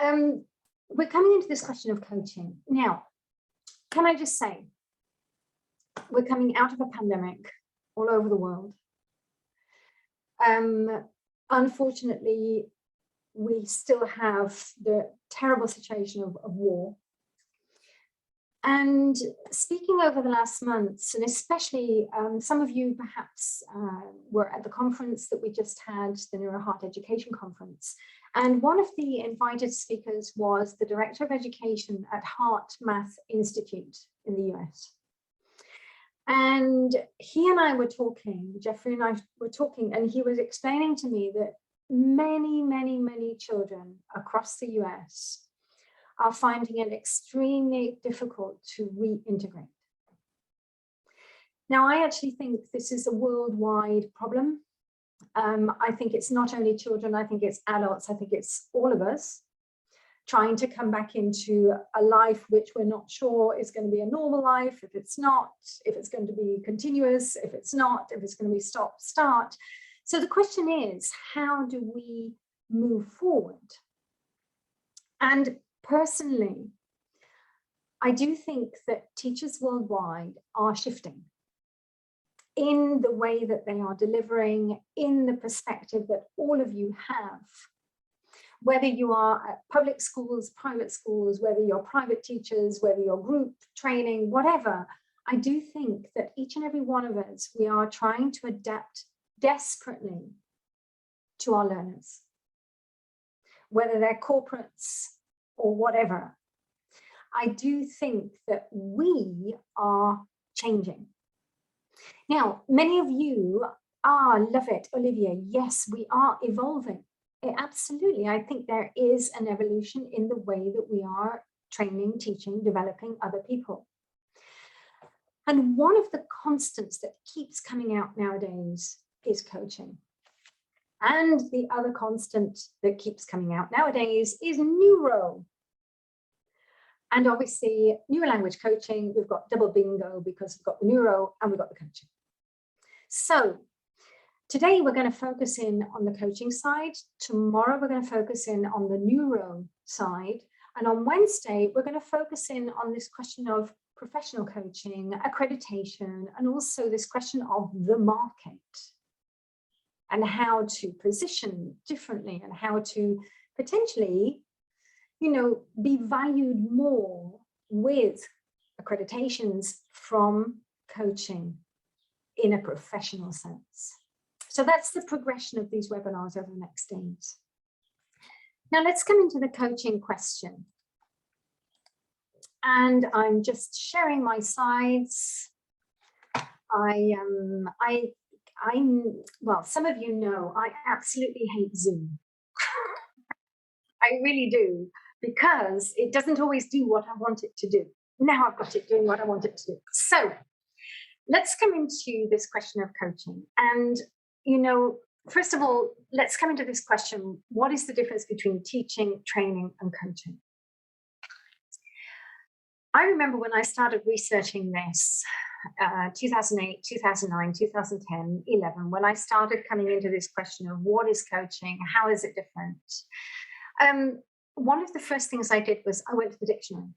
we're coming into this question of coaching. Now, can I just say, we're coming out of a pandemic all over the world. Unfortunately, we still have the terrible situation of war. And speaking over the last months, and especially some of you perhaps were at the conference that we just had, the Neuro Heart Education Conference. And one of the invited speakers was the Director of Education at Heart Math Institute in the US. And he and I were talking, Jeffrey and I were talking, and he was explaining to me that many children across the US are finding it extremely difficult to reintegrate. Now, I actually think this is a worldwide problem. I think it's not only children, I think it's adults, I think it's all of us trying to come back into a life which we're not sure is going to be a normal life, if it's not, if it's going to be continuous, if it's not, if it's going to be stop, start. So the question is, how do we move forward? And personally, I do think that teachers worldwide are shifting in the way that they are delivering, in the perspective that all of you have. Whether you are at public schools, private schools, whether you're private teachers, whether you're group training, whatever, I do think that each and every one of us, we are trying to adapt desperately to our learners, whether they're corporates or whatever. I do think that we are changing. Now, many of you love it, Olivia. Yes, we are evolving. Absolutely. I think there is an evolution in the way that we are training, teaching, developing other people. And one of the constants that keeps coming out nowadays is coaching. And the other constant that keeps coming out nowadays is neuro. And obviously, neuro language coaching, we've got double bingo because we've got the neuro and we've got the coaching. So today we're going to focus in on the coaching side. Tomorrow we're going to focus in on the neuro side. And on Wednesday, we're going to focus in on this question of professional coaching, accreditation, and also this question of the market and how to position differently and how to potentially, you know, be valued more with accreditations from coaching in a professional sense. So that's the progression of these webinars over the next days. Now let's come into the coaching question. And I'm just sharing my slides. Well, some of you know, I absolutely hate Zoom. I really do, because it doesn't always do what I want it to do. Now I've got it doing what I want it to do. So let's come into this question of coaching. And, you know, first of all, let's come into this question. What is the difference between teaching, training, and coaching? I remember when I started researching this, 2008, 2009, 2010, 11, when I started coming into this question of what is coaching, how is it different? One of the first things I did was I went to the dictionary.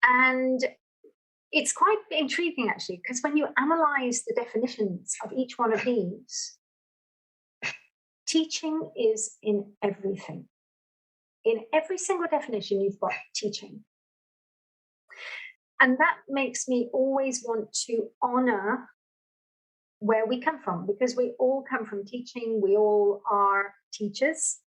And it's quite intriguing, actually, because when you analyze the definitions of each one of these, teaching is in everything. In every single definition, you've got teaching. And that makes me always want to honor where we come from, because we all come from teaching. We all are teachers.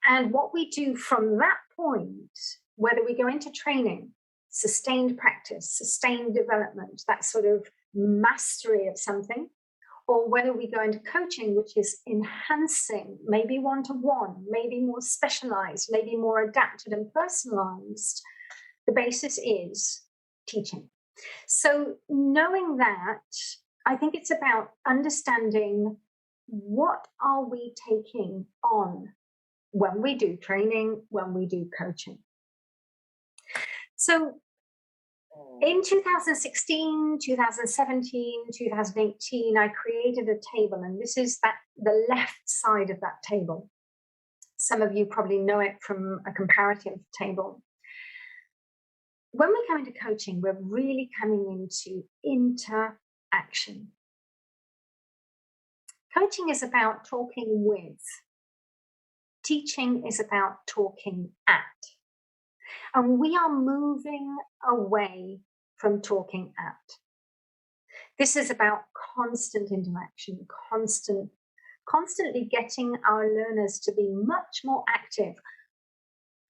And what we do from that point, whether we go into training, sustained practice, sustained development, that sort of mastery of something, or whether we go into coaching, which is enhancing, maybe one-to-one, maybe more specialized, maybe more adapted and personalized, the basis is teaching. So knowing that, I think it's about understanding what are we taking on when we do training, when we do coaching. So in 2016, 2017, 2018, I created a table, and this is the left side of that table. Some of you probably know it from a comparative table. When we come into coaching, we're really coming into interaction. Coaching is about talking with. Teaching is about talking at. And we are moving away from talking at. This is about constant interaction, constantly getting our learners to be much more active.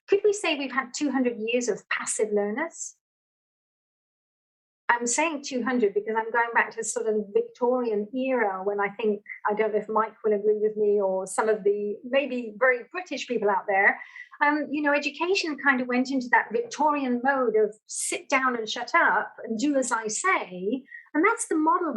Could we say we've had 200 years of passive learners? I'm saying 200 because I'm going back to sort of the Victorian era when I don't know if Mike will agree with me or some of the maybe very British people out there, education kind of went into that Victorian mode of sit down and shut up and do as I say. And that's the model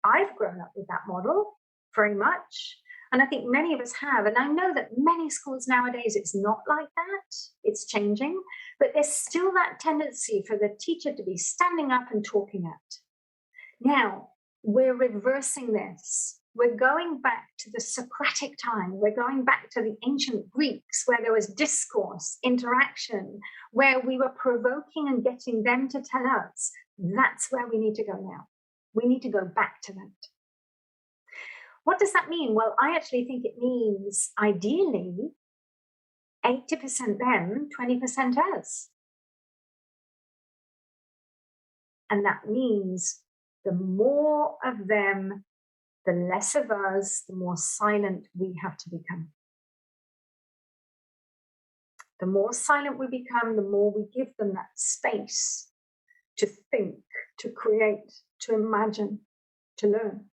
I've grown up with that model very much. And I think many of us have. And I know that many schools nowadays, it's not like that. It's changing. But there's still that tendency for the teacher to be standing up and talking at. Now, we're reversing this. We're going back to the Socratic time. We're going back to the ancient Greeks where there was discourse, interaction, where we were provoking and getting them to tell us. That's where we need to go now. We need to go back to that. What does that mean? Well, I actually think it means, ideally, 80% them, 20% us. And that means the more of them, the less of us, the more silent we have to become. The more silent we become, the more we give them that space to think, to create, to imagine, to learn.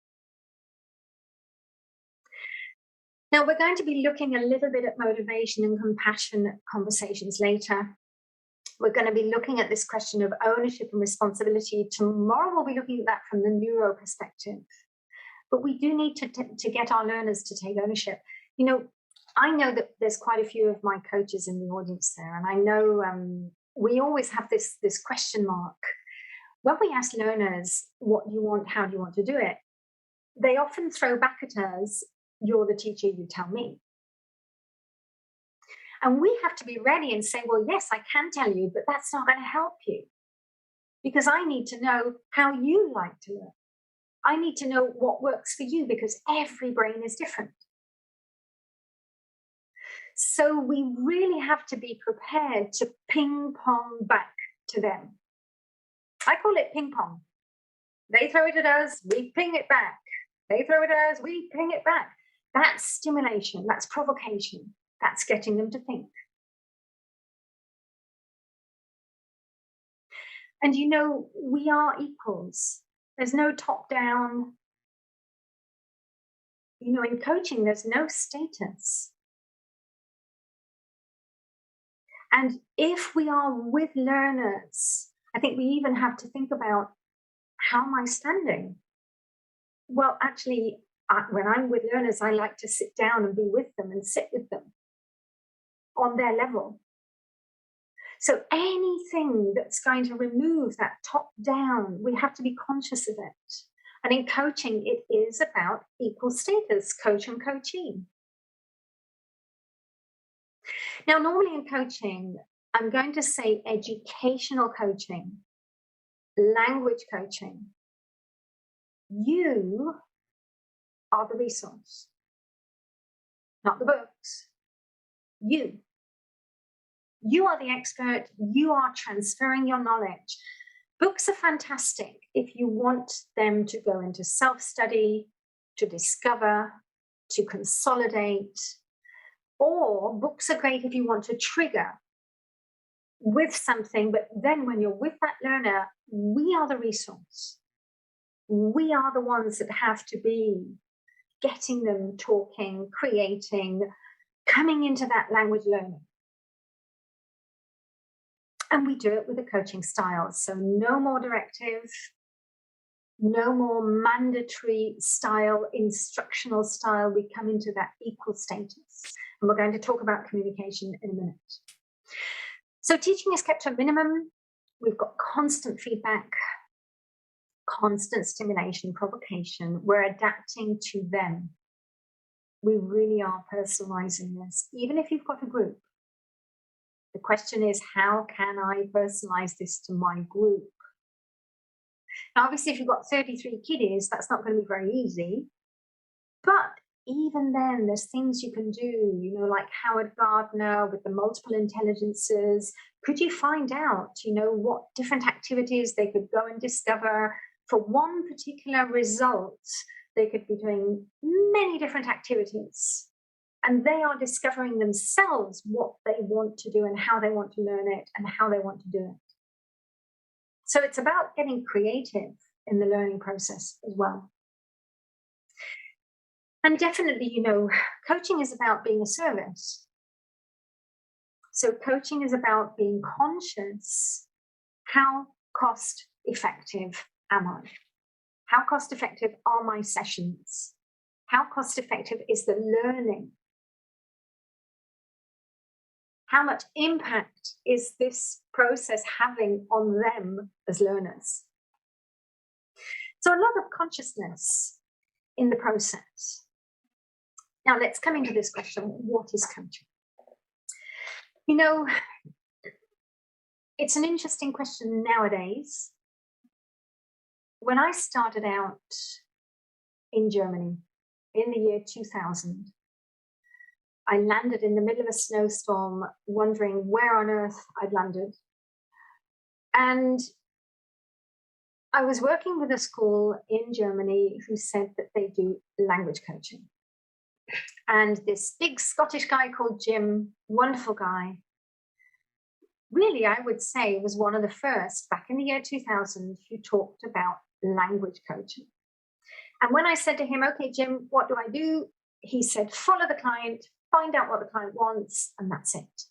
Now, we're going to be looking a little bit at motivation and compassion conversations later. We're going to be looking at this question of ownership and responsibility. Tomorrow, we'll be looking at that from the neuro perspective. But we do need to get our learners to take ownership. I know that there's quite a few of my coaches in the audience there, and I know we always have this question mark. When we ask learners, what do you want, how do you want to do it? They often throw back at us, you're the teacher, you tell me. And we have to be ready and say, well, yes, I can tell you, but that's not going to help you. Because I need to know how you like to learn. I need to know what works for you because every brain is different. So we really have to be prepared to ping pong back to them. I call it ping pong. They throw it at us, we ping it back. They throw it at us, we ping it back. That's stimulation, that's provocation, that's getting them to think. And we are equals. There's no top down. In coaching, there's no status. And if we are with learners, I think we even have to think about, how am I standing? Well, actually, when I'm with learners, I like to sit down and be with them and sit with them on their level. So anything that's going to remove that top down, we have to be conscious of it. And in coaching, it is about equal status, coach and coachee. Now, normally in coaching, I'm going to say educational coaching, language coaching. You are the resource, not the books. You are the expert. You are transferring your knowledge. Books are fantastic if you want them to go into self-study, to discover, to consolidate. Or books are great if you want to trigger with something, but then when you're with that learner, we are the resource. We are the ones that have to be getting them talking, creating, coming into that language learning. And we do it with a coaching style. So no more directive, no more mandatory style, instructional style. We come into that equal status. And we're going to talk about communication in a minute. So teaching is kept to a minimum. We've got constant feedback, constant stimulation, provocation. We're adapting to them. we really are personalizing this. Even if you've got a group, the question is, how can I personalize this to my group? Now, obviously, if you've got 33 kiddies, that's not going to be very easy. But even then, there's things you can do, like Howard Gardner with the multiple intelligences. Could you find out, what different activities they could go and discover for one particular result? They could be doing many different activities, and they are discovering themselves what they want to do and how they want to learn it and how they want to do it. So it's about getting creative in the learning process as well. And definitely, coaching is about being a service. So coaching is about being conscious. How cost effective am I? How cost effective are my sessions? How cost effective is the learning? How much impact is this process having on them as learners? So a lot of consciousness in the process. Now let's come into this question, what is coaching? It's an interesting question nowadays. When I started out in Germany in the year 2000, I landed in the middle of a snowstorm, wondering where on earth I'd landed. And I was working with a school in Germany who said that they do language coaching. And this big Scottish guy called Jim, wonderful guy, really, I would say, was one of the first back in the year 2000 who talked about language coaching. And when I said to him, okay, Jim, what do I do? He said, follow the client, find out what the client wants, and that's it.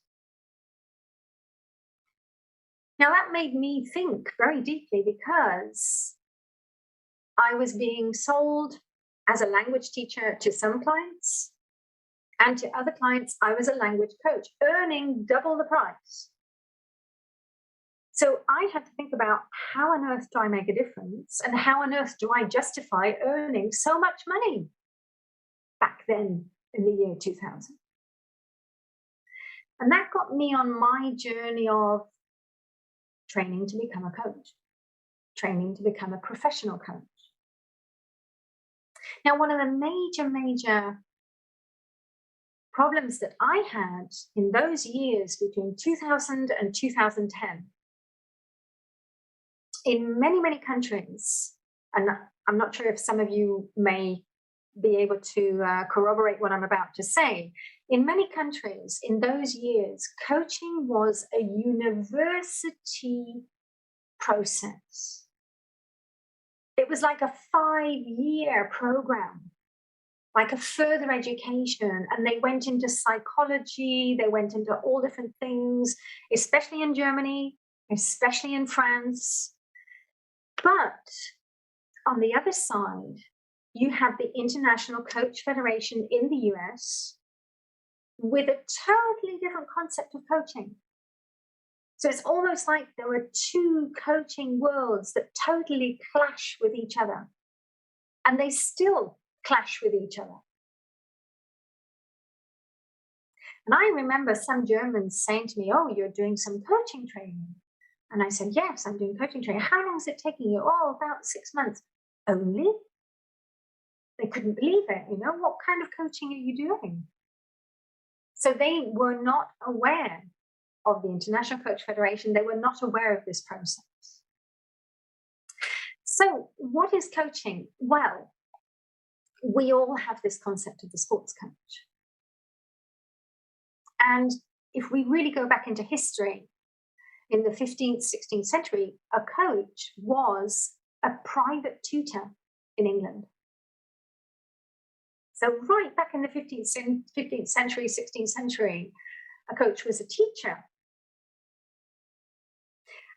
Now, that made me think very deeply, because I was being sold as a language teacher to some clients, and to other clients, I was a language coach, earning double the price. So I had to think about, how on earth do I make a difference? And how on earth do I justify earning so much money back then in the year 2000? And that got me on my journey of training to become a coach, training to become a professional coach. Now, one of the major problems that I had in those years between 2000 and 2010, in many countries, and I'm not sure if some of you may be able to corroborate what I'm about to say, in many countries in those years, coaching was a university process. It was like a 5-year program, like a further education, and they went into psychology, they went into all different things, especially in Germany, especially in France. But on the other side, you have the International Coach Federation in the US with a totally different concept of coaching. So it's almost like there were two coaching worlds that totally clash with each other. And they still clash with each other. And I remember some Germans saying to me, oh, you're doing some coaching training. And I said, yes, I'm doing coaching training. How long is it taking you? Oh, about 6 months. Only? They couldn't believe it. What kind of coaching are you doing? So they were not aware of the International Coach Federation. They were not aware of this process. So what is coaching? Well, we all have this concept of the sports coach. And if we really go back into history, in the 15th, 16th century, a coach was a private tutor in England. So right back in the 15th century, 16th century, a coach was a teacher.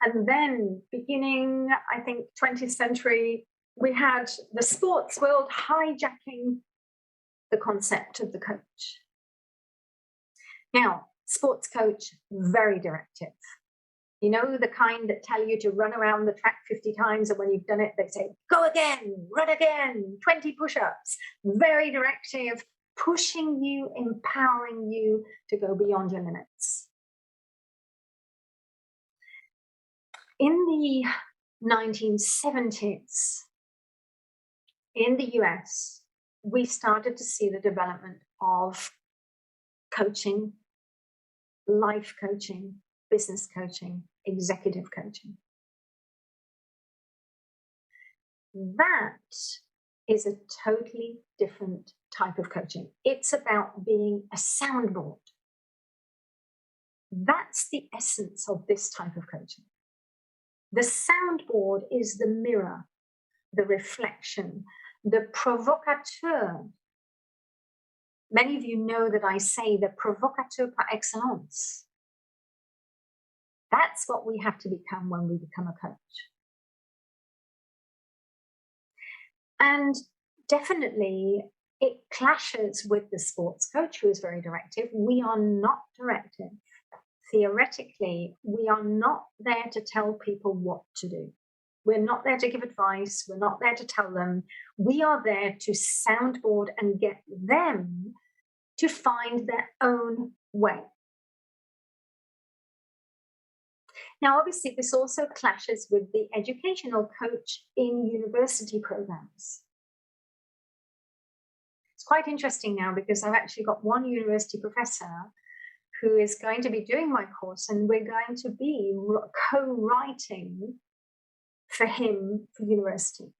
And then beginning, I think, 20th century, we had the sports world hijacking the concept of the coach. Now, sports coach, very directive. The kind that tell you to run around the track 50 times, and when you've done it, they say, go again, run again, 20 push-ups. Very directive, pushing you, empowering you to go beyond your limits. In the 1970s, in the US, we started to see the development of coaching, life coaching, business coaching, executive coaching. That is a totally different type of coaching. It's about being a soundboard. That's the essence of this type of coaching. The soundboard is the mirror, the reflection, the provocateur. Many of you know that I say the provocateur par excellence. That's what we have to become when we become a coach. And definitely it clashes with the sports coach who is very directive. We are not directive. Theoretically, we are not there to tell people what to do. We're not there to give advice. We're not there to tell them. We are there to soundboard and get them to find their own way. Now, obviously, this also clashes with the educational coach in university programs. It's quite interesting now because I've actually got one university professor who is going to be doing my course, and we're going to be co-writing for him for university.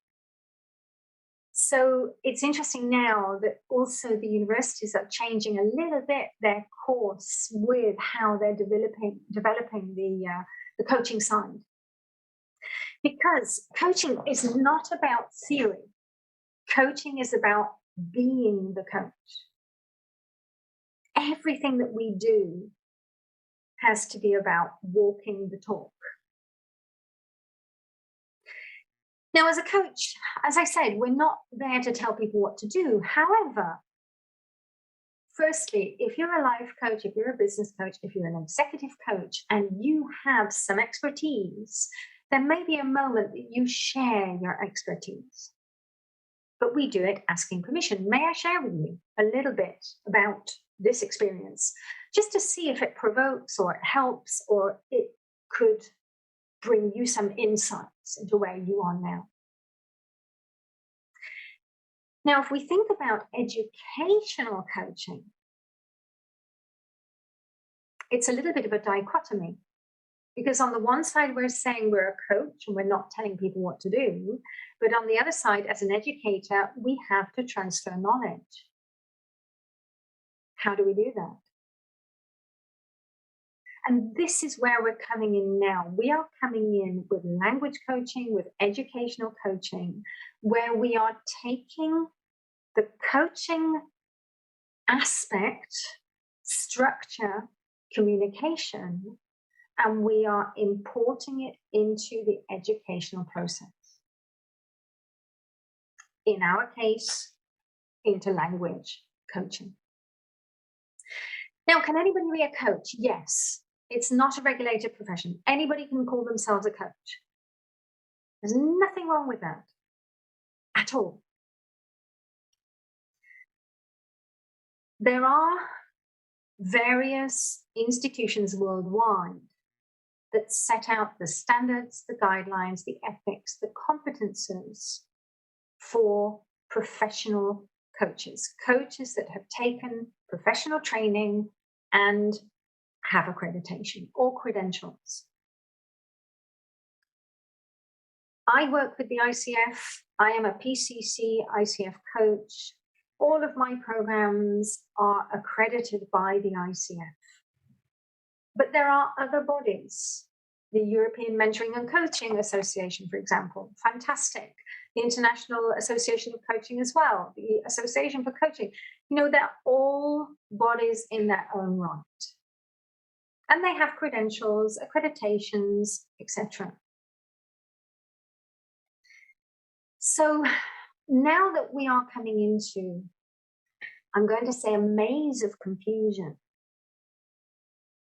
So it's interesting now that also the universities are changing a little bit their course with how they're developing the coaching side. Because coaching is not about theory. Coaching is about being the coach. Everything that we do has to be about walking the talk. Now, as a coach, as I said, we're not there to tell people what to do. However, firstly, if you're a life coach, if you're a business coach, if you're an executive coach, and you have some expertise, there may be a moment that you share your expertise. But we do it asking permission. May I share with you a little bit about this experience, just to see if it provokes or it helps or it could bring you some insights into where you are now. Now, if we think about educational coaching, it's a little bit of a dichotomy, because on the one side, we're saying we're a coach and we're not telling people what to do. But on the other side, as an educator, we have to transfer knowledge. How do we do that? And this is where we're coming in now. We are coming in with language coaching, with educational coaching, where we are taking the coaching aspect, structure, communication, and we are importing it into the educational process. In our case, into language coaching. Now, can anybody be a coach? Yes. It's not a regulated profession. Anybody can call themselves a coach. There's nothing wrong with that at all. There are various institutions worldwide that set out the standards, the guidelines, the ethics, the competences for professional coaches, coaches that have taken professional training and have accreditation or credentials. I work with the ICF. I am a PCC ICF coach. All of my programs are accredited by the ICF. But there are other bodies. The European Mentoring and Coaching Association, for example, fantastic. The International Association of Coaching as well, the Association for Coaching. You know, they're all bodies in their own right. And they have credentials, accreditations, etc. So now that we are coming into, I'm going to say, a maze of confusion.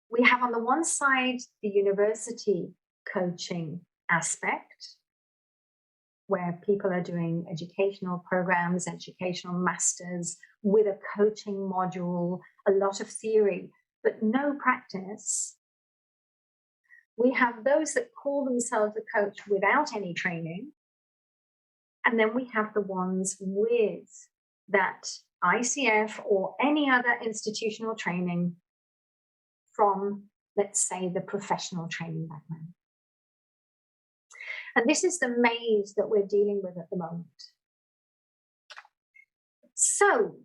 We have on the one side the university coaching aspect, where people are doing educational programs, educational masters with a coaching module, a lot of theory, but no practice. We have those that call themselves a coach without any training. And then we have the ones with that ICF or any other institutional training from, let's say, the professional training background. And this is the maze that we're dealing with at the moment. So,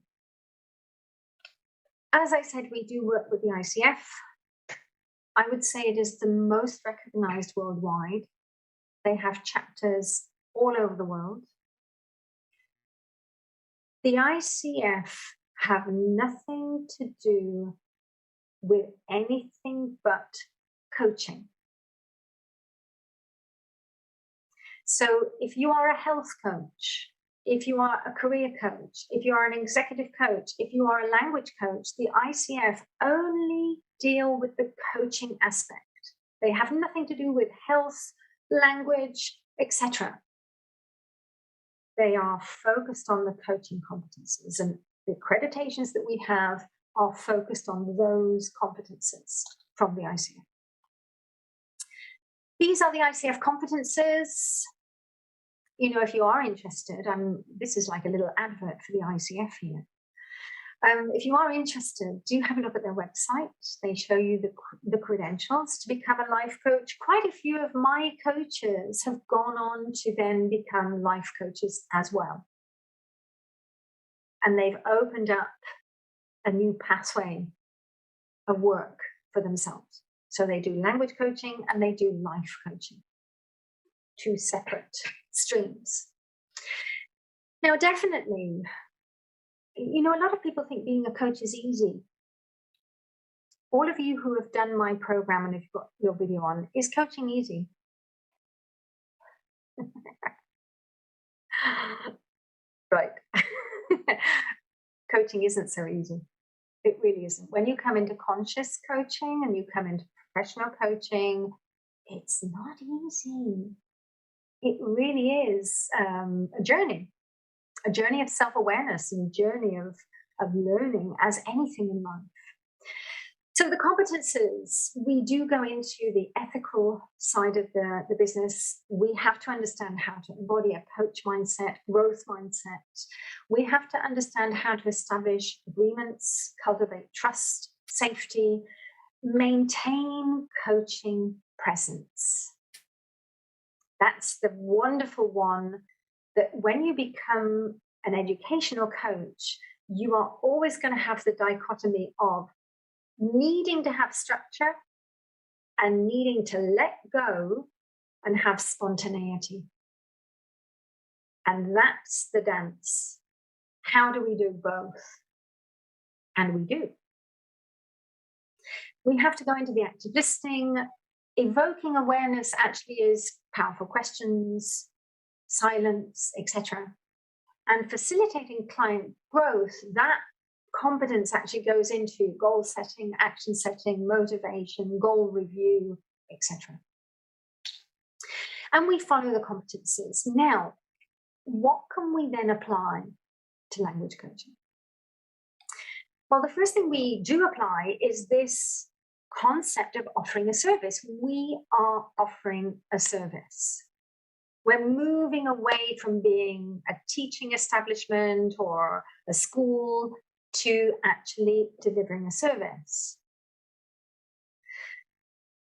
as I said, we do work with the ICF. I would say it is the most recognized worldwide. They have chapters all over the world. The ICF have nothing to do with anything but coaching. So if you are a health coach, if you are a career coach, if you are an executive coach, if you are a language coach, the ICF only deal with the coaching aspect. They have nothing to do with health, language, etc. They are focused on the coaching competencies, and the accreditations that we have are focused on those competencies from the ICF. These are the ICF competences. You know, if you are interested, this is like a little advert for the ICF here. If you are interested, do have a look at their website. They show you the credentials to become a life coach. Quite a few of my coaches have gone on to then become life coaches as well. And they've opened up a new pathway of work for themselves. So they do language coaching and they do life coaching. Two separate streams. Now, definitely, you know, a lot of people think being a coach is easy. All of you who have done my program and have got your video on, is coaching easy? Right. Coaching isn't so easy. It really isn't. When you come into conscious coaching and you come into professional coaching, it's not easy. It really is a journey of self-awareness and a journey of learning, as anything in life. So the competences, we do go into the ethical side of the business. We have to understand how to embody a coach mindset, growth mindset. We have to understand how to establish agreements, cultivate trust, safety, maintain coaching presence. That's the wonderful one, that when you become an educational coach, you are always going to have the dichotomy of needing to have structure and needing to let go and have spontaneity. And that's the dance. How do we do both? And we do. We have to go into the active listening. Evoking awareness actually is powerful questions, silence, etc. And facilitating client growth, that competence actually goes into goal setting, action setting, motivation, goal review, etc. And we follow the competencies. Now, what can we then apply to language coaching? Well, the first thing we do apply is this concept of offering a service. We are offering a service. We're moving away from being a teaching establishment or a school to actually delivering a service.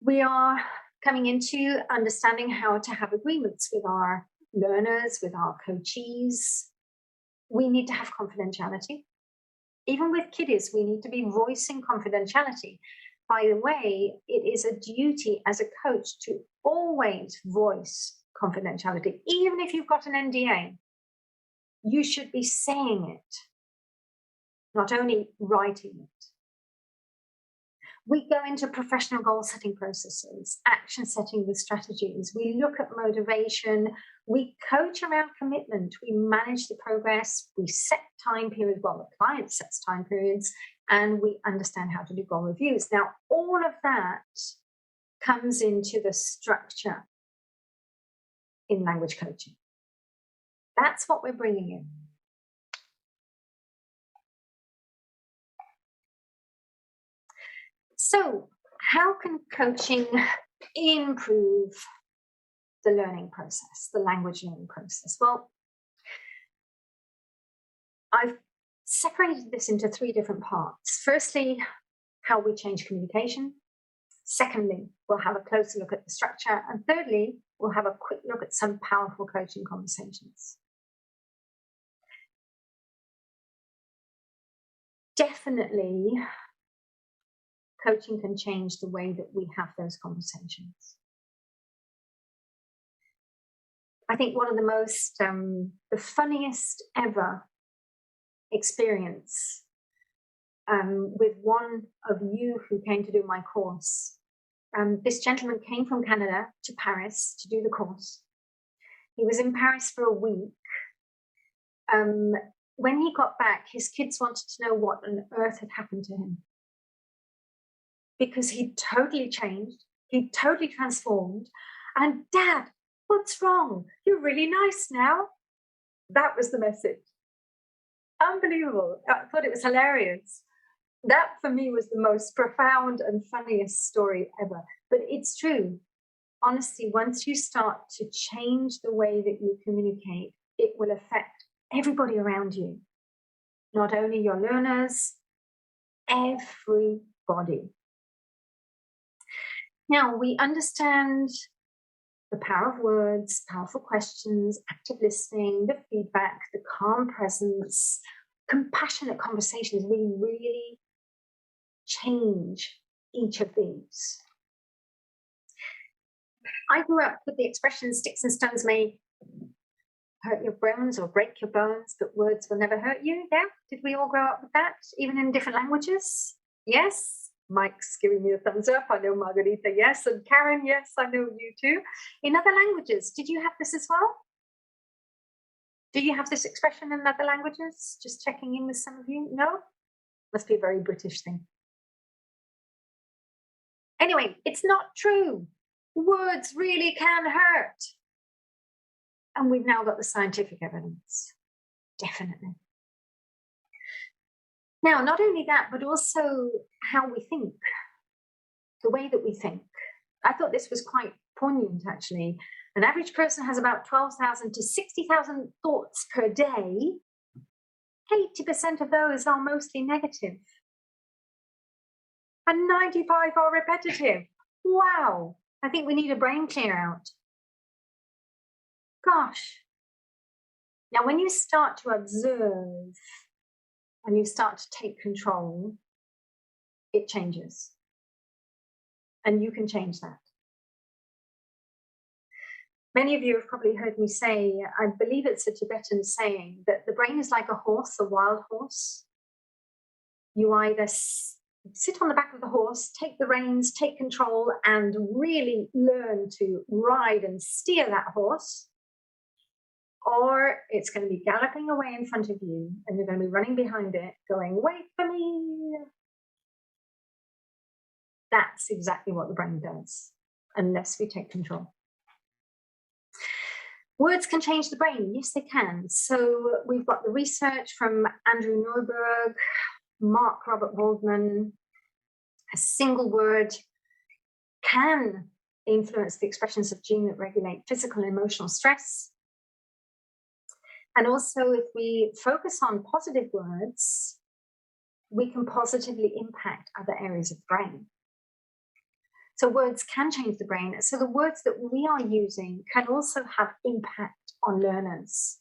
We are coming into understanding how to have agreements with our learners, with our coachees. We need to have confidentiality. Even with kiddies, we need to be voicing confidentiality. By the way, it is a duty as a coach to always voice confidentiality. Even if you've got an NDA, you should be saying it, not only writing it. We go into professional goal setting processes, action setting with strategies. We look at motivation. We coach around commitment. We manage the progress. We set time periods. Well, the client sets time periods, and we understand how to do goal reviews. Now, all of that comes into the structure in language coaching. That's what we're bringing in. So how can coaching improve the learning process, the language learning process? Well, I've separated this into 3 different parts. Firstly, how we change communication. Secondly, we'll have a closer look at the structure. And thirdly, we'll have a quick look at some powerful coaching conversations. Definitely, coaching can change the way that we have those conversations. I think one of the most, the funniest ever experience with one of you who came to do my course. This gentleman came from Canada to Paris to do the course. He was in Paris for a week. When he got back, his kids wanted to know what on earth had happened to him. Because he'd totally changed, he'd totally transformed. And Dad, what's wrong? You're really nice now. That was the message. Unbelievable. I thought it was hilarious. That for me was the most profound and funniest story ever. But it's true. Honestly, once you start to change the way that you communicate, it will affect everybody around you. Not only your learners, everybody. Now, we understand the power of words, powerful questions, active listening, the feedback, the calm presence, compassionate conversations. We really change each of these. I grew up with the expression, sticks and stones may hurt your bones or break your bones, but words will never hurt you. Yeah? Did we all grow up with that, even in different languages? Yes? Mike's giving me a thumbs up. I know Margarita, yes. And Karen, yes, I know you too. In other languages, did you have this as well? Do you have this expression in other languages? Just checking in with some of you. No? Must be a very British thing. Anyway, it's not true. Words really can hurt. And we've now got the scientific evidence. Definitely. Now, not only that, but also how we think, the way that we think. I thought this was quite poignant, actually. An average person has about 12,000 to 60,000 thoughts per day. 80% of those are mostly negative. And 95 are repetitive. Wow. I think we need a brain clear out. Gosh. Now, when you start to observe and you start to take control, it changes. And you can change that. Many of you have probably heard me say, I believe it's a Tibetan saying, that the brain is like a horse, a wild horse. You either sit on the back of the horse, take the reins, take control, and really learn to ride and steer that horse, or it's going to be galloping away in front of you, and you're going to be running behind it, going, wait for me. That's exactly what the brain does, unless we take control. Words can change the brain. Yes, they can. So we've got the research from Andrew Norberg, Mark Robert Waldman. A single word can influence the expressions of genes that regulate physical and emotional stress. And also, if we focus on positive words, we can positively impact other areas of the brain. So words can change the brain. So the words that we are using can also have impact on learners.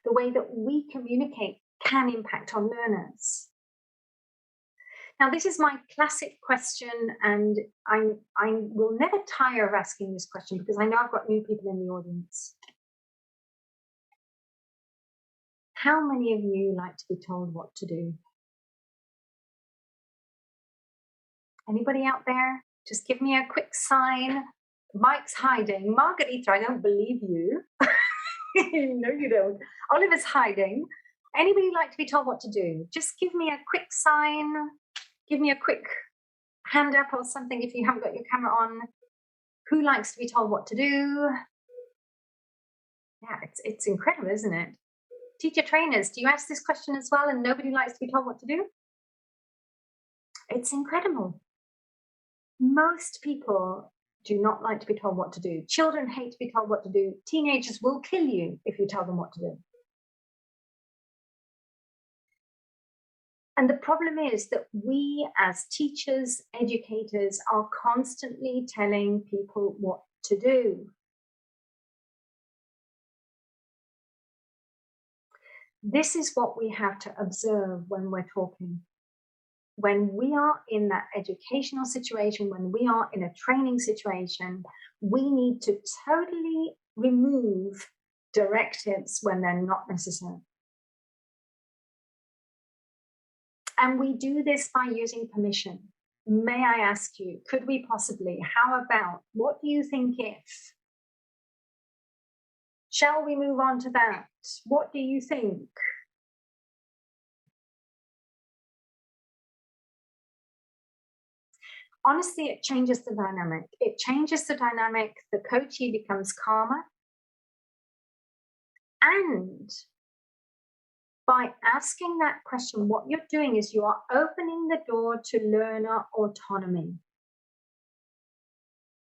The way that we communicate can impact on learners. Now, this is my classic question, and I will never tire of asking this question because I know I've got new people in the audience. How many of you like to be told what to do? Anybody out there? Just give me a quick sign. Mike's hiding. Margarita, I don't believe you. No, you don't. Oliver's hiding. Anybody like to be told what to do? Just give me a quick sign. Give me a quick hand up or something if you haven't got your camera on. Who likes to be told what to do? Yeah, it's incredible, isn't it? teacher trainers, do you ask this question as well and nobody likes to be told what to do? It's incredible. Most people do not like to be told what to do. Children hate to be told what to do. Teenagers will kill you if you tell them what to do. And the problem is that we as teachers, educators, are constantly telling people what to do. This is what we have to observe when we're talking. When we are in that educational situation, when we are in a training situation, we need to totally remove directives when they're not necessary. And we do this by using permission. May I ask you, could we possibly, how about, what do you think if? Shall we move on to that? What do you think? Honestly, it changes the dynamic. It changes the dynamic. The coachee becomes calmer. And by asking that question, what you're doing is you are opening the door to learner autonomy.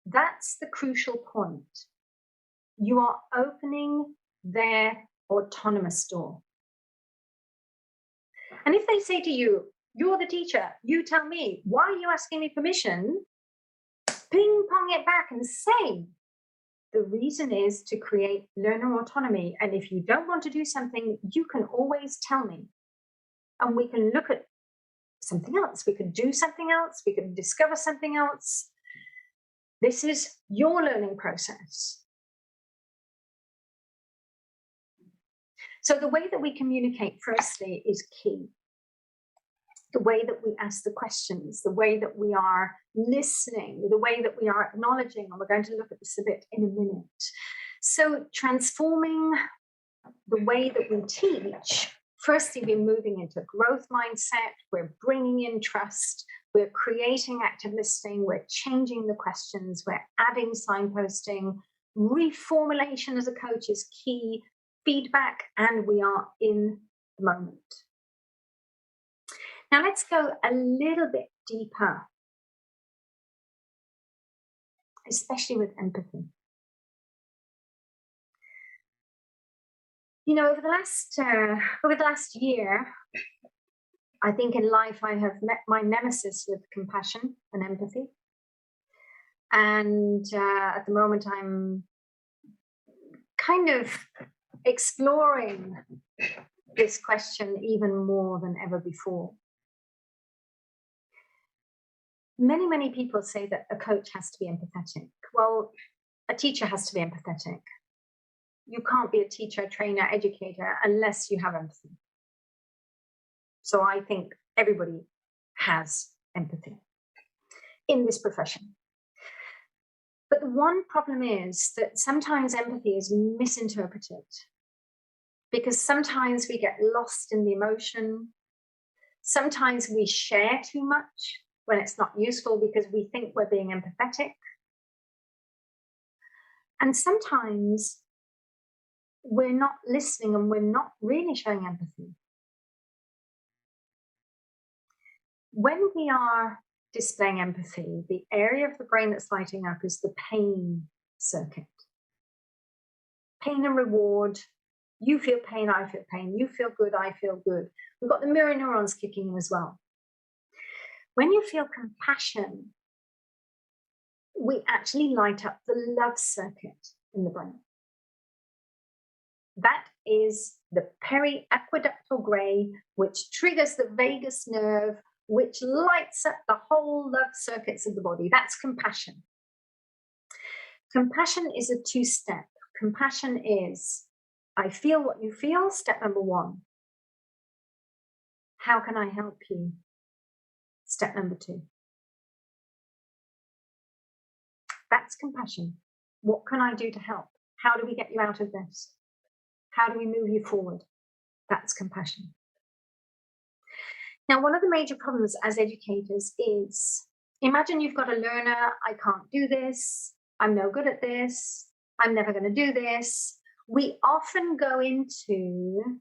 That's the crucial point. You are opening their autonomous door. And if they say to you, you're the teacher, you tell me, why are you asking me permission? Ping pong it back and say, the reason is to create learner autonomy. And if you don't want to do something, you can always tell me. And we can look at something else. We could do something else. We could discover something else. This is your learning process. So the way that we communicate, firstly, is key. The way that we ask the questions, the way that we are listening, the way that we are acknowledging, and we're going to look at this a bit in a minute. So transforming the way that we teach, firstly, we're moving into a growth mindset, we're bringing in trust, we're creating active listening, we're changing the questions, we're adding signposting, reformulation as a coach is key, feedback, and we are in the moment. Now let's go a little bit deeper, especially with empathy. You know, over the last year, I think in life I have met my nemesis with compassion and empathy. And at the moment I'm kind of exploring this question even more than ever before. Many people say that a coach has to be empathetic. Well, a teacher has to be empathetic. You can't be a teacher, trainer, educator unless you have empathy. So I think everybody has empathy in this profession. But the one problem is that sometimes empathy is misinterpreted because sometimes we get lost in the emotion. Sometimes we share too much when it's not useful because we think we're being empathetic. And sometimes we're not listening and we're not really showing empathy. When we are displaying empathy, the area of the brain that's lighting up is the pain circuit. Pain and reward. You feel pain, I feel pain. You feel good, I feel good. We've got the mirror neurons kicking in as well. When you feel compassion, we actually light up the love circuit in the brain. That is the periaqueductal gray, which triggers the vagus nerve, which lights up the whole love circuits of the body. That's compassion. Compassion is a two-step. Compassion is, I feel what you feel, step number one. How can I help you? Step number two. That's compassion. What can I do to help? How do we get you out of this? How do we move you forward? That's compassion. Now, one of the major problems as educators is, imagine you've got a learner, I can't do this, I'm no good at this, I'm never going to do this. We often go into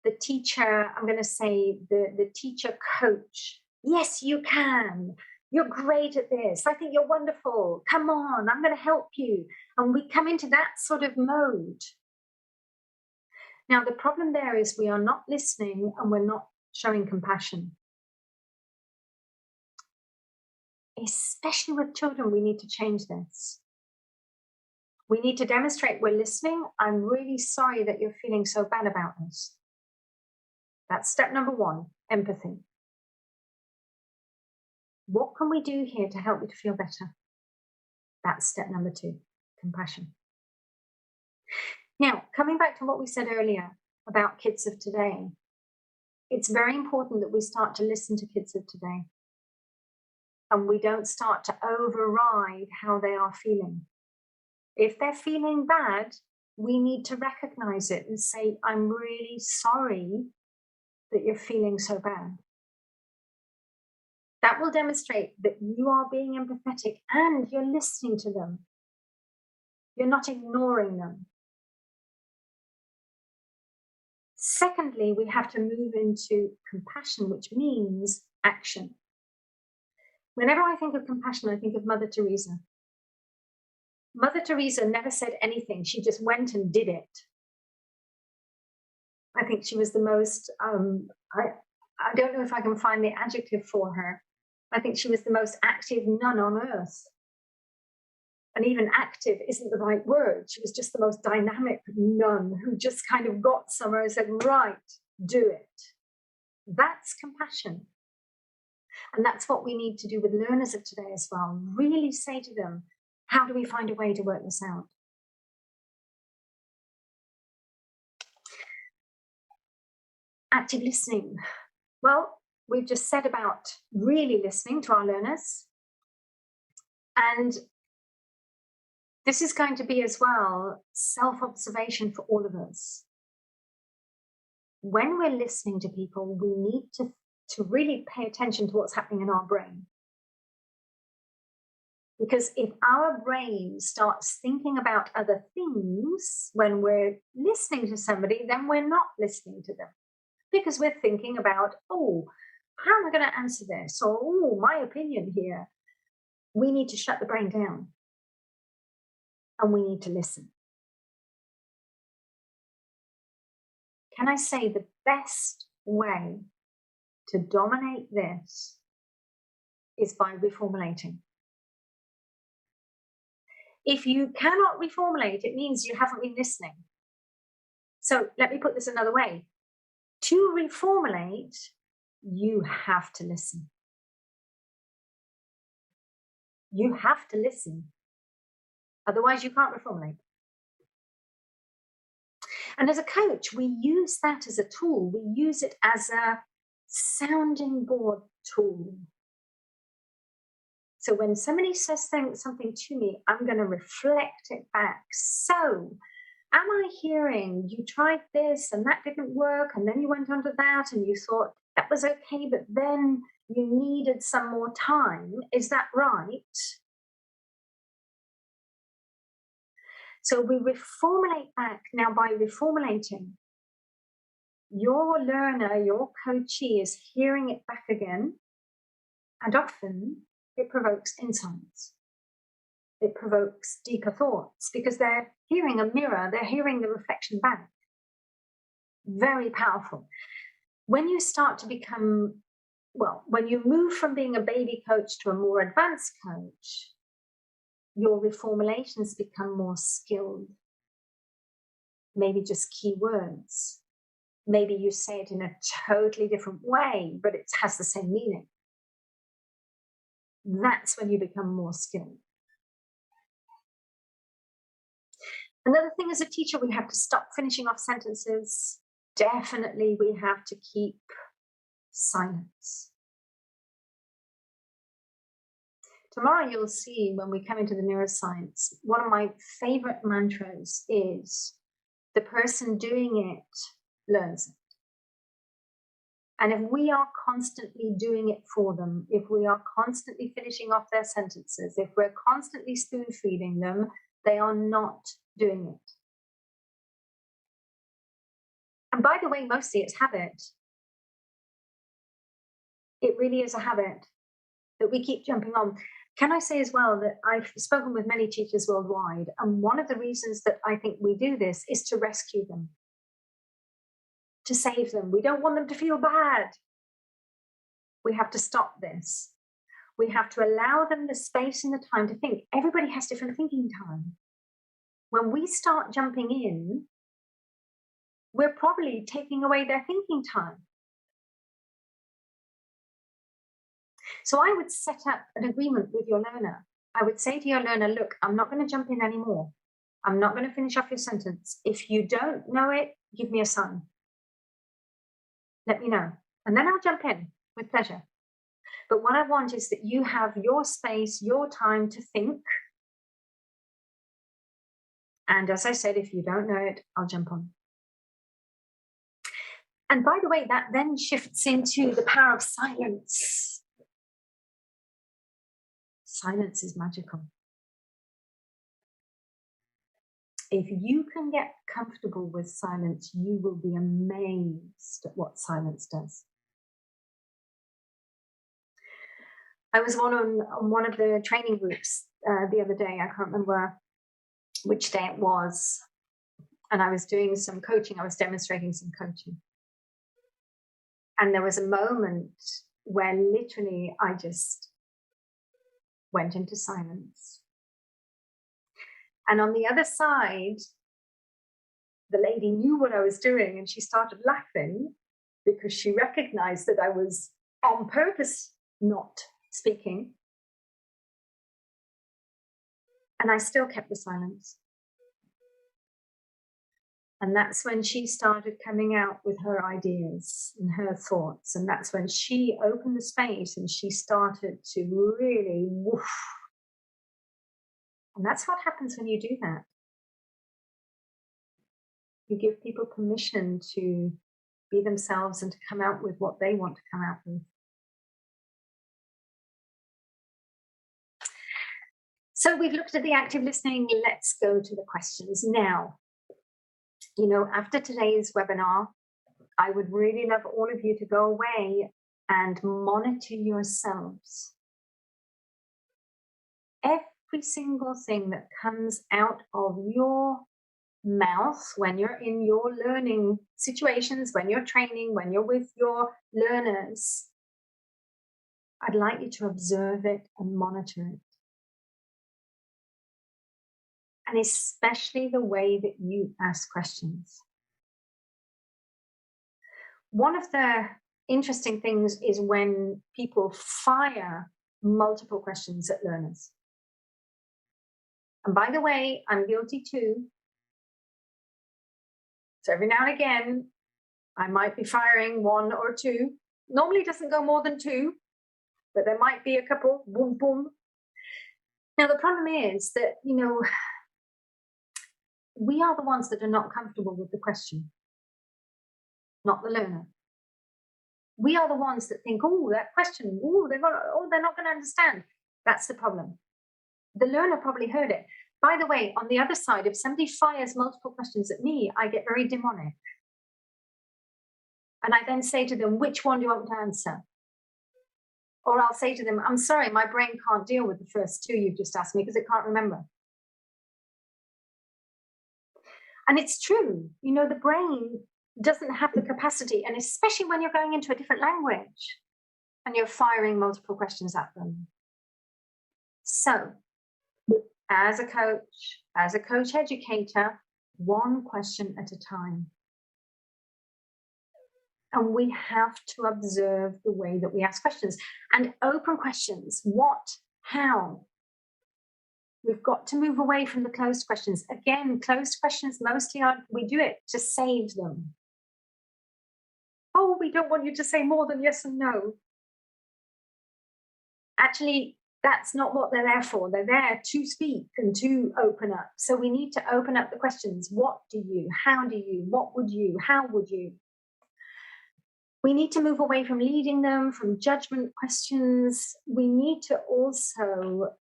the teacher, I'm going to say the teacher coach. Yes, you can. You're great at this. I think you're wonderful. Come on, I'm going to help you. And we come into that sort of mode. Now, the problem there is we are not listening and we're not showing compassion. Especially with children, we need to change this. We need to demonstrate we're listening. I'm really sorry that you're feeling so bad about this. That's step number 1, empathy. What can we do here to help you to feel better? That's step number 2, compassion. Now, coming back to what we said earlier about kids of today, it's very important that we start to listen to kids of today. And we don't start to override how they are feeling. If they're feeling bad, we need to recognize it and say, I'm really sorry that you're feeling so bad. That will demonstrate that you are being empathetic and you're listening to them. You're not ignoring them. Secondly, we have to move into compassion, which means action. Whenever I think of compassion, I think of Mother Teresa. Mother Teresa never said anything. She just went and did it. I think she was the most, I don't know if I can find the adjective for her. I think she was the most active nun on earth. And even active isn't the right word. She was just the most dynamic nun who just kind of got somewhere and said, right, do it. That's compassion. And that's what we need to do with learners of today as well. Really say to them, how do we find a way to work this out? Active listening. Well, we've just said about really listening to our learners. And this is going to be as well self-observation for all of us. When we're listening to people, we need to really pay attention to what's happening in our brain. Because if our brain starts thinking about other things when we're listening to somebody, then we're not listening to them. Because we're thinking about, oh, how am I going to answer this? Or, oh, my opinion here. We need to shut the brain down. And we need to listen. Can I say the best way to dominate this is by reformulating? If you cannot reformulate, it means you haven't been listening. So let me put this another way. To reformulate, you have to listen. You have to listen. Otherwise, you can't reformulate. And as a coach, we use that as a tool. We use it as a sounding board tool. So when somebody says something to me, I'm going to reflect it back. So, am I hearing you tried this and that didn't work, and then you went on to that and you thought that was okay, but then you needed some more time? Is that right? So we reformulate back. Now, by reformulating, your learner, your coachee is hearing it back again, and often it provokes insights. It provokes deeper thoughts because they're hearing a mirror, they're hearing the reflection back. Very powerful. When you start to become, well, when you move from being a baby coach to a more advanced coach, your reformulations become more skilled. Maybe just key words. Maybe you say it in a totally different way, but it has the same meaning. That's when you become more skilled. Another thing as a teacher, we have to stop finishing off sentences. Definitely we have to keep silence. Tomorrow you'll see when we come into the neuroscience, one of my favorite mantras is the person doing it learns it. And if we are constantly doing it for them, if we are constantly finishing off their sentences, if we're constantly spoon feeding them, they are not doing it. And by the way, mostly it's habit. It really is a habit that we keep jumping on. Can I say as well that I've spoken with many teachers worldwide, and one of the reasons that I think we do this is to rescue them, to save them. We don't want them to feel bad. We have to stop this. We have to allow them the space and the time to think. Everybody has different thinking time. When we start jumping in, we're probably taking away their thinking time. So I would set up an agreement with your learner. I would say to your learner, look, I'm not going to jump in anymore. I'm not going to finish off your sentence. If you don't know it, give me a sign. Let me know. And then I'll jump in with pleasure. But what I want is that you have your space, your time to think. And as I said, if you don't know it, I'll jump on. And by the way, that then shifts into the power of silence. Silence is magical. If you can get comfortable with silence, you will be amazed at what silence does. I was on one of the training groups the other day. I can't remember which day it was. And I was doing some coaching. I was demonstrating some coaching. And there was a moment where literally I just went into silence. And on the other side, the lady knew what I was doing and she started laughing because she recognized that I was on purpose not speaking. And I still kept the silence. And that's when she started coming out with her ideas and her thoughts. And that's when she opened the space and she started to really woof. And that's what happens when you do that. You give people permission to be themselves and to come out with what they want to come out with. So we've looked at the active listening. Let's go to the questions now. You know, after today's webinar, I would really love all of you to go away and monitor yourselves. Every single thing that comes out of your mouth when you're in your learning situations, when you're training, when you're with your learners, I'd like you to observe it and monitor it. And especially the way that you ask questions. One of the interesting things is when people fire multiple questions at learners. And by the way, I'm guilty too. So every now and again, I might be firing one or two. Normally it doesn't go more than two, but there might be a couple, boom, boom. Now the problem is that, you know, we are the ones that are not comfortable with the question, not the learner. We are the ones that think, oh, that question, they're not going to understand. That's the problem. The learner probably heard it. By the way, on the other side, if somebody fires multiple questions at me, I get very demonic. And I then say to them, which one do you want me to answer? Or I'll say to them, I'm sorry, my brain can't deal with the first two you've just asked me because it can't remember. And it's true, you know, the brain doesn't have the capacity, and especially when you're going into a different language and you're firing multiple questions at them. So, as a coach educator, one question at a time. And we have to observe the way that we ask questions. And open questions, what, how? We've got to move away from the closed questions. Again, closed questions mostly we do it to save them. Oh, we don't want you to say more than yes and no. Actually, that's not what they're there for. They're there to speak and to open up. So we need to open up the questions. What do you? How do you? What would you? How would you? We need to move away from leading them, from judgment questions. We need to also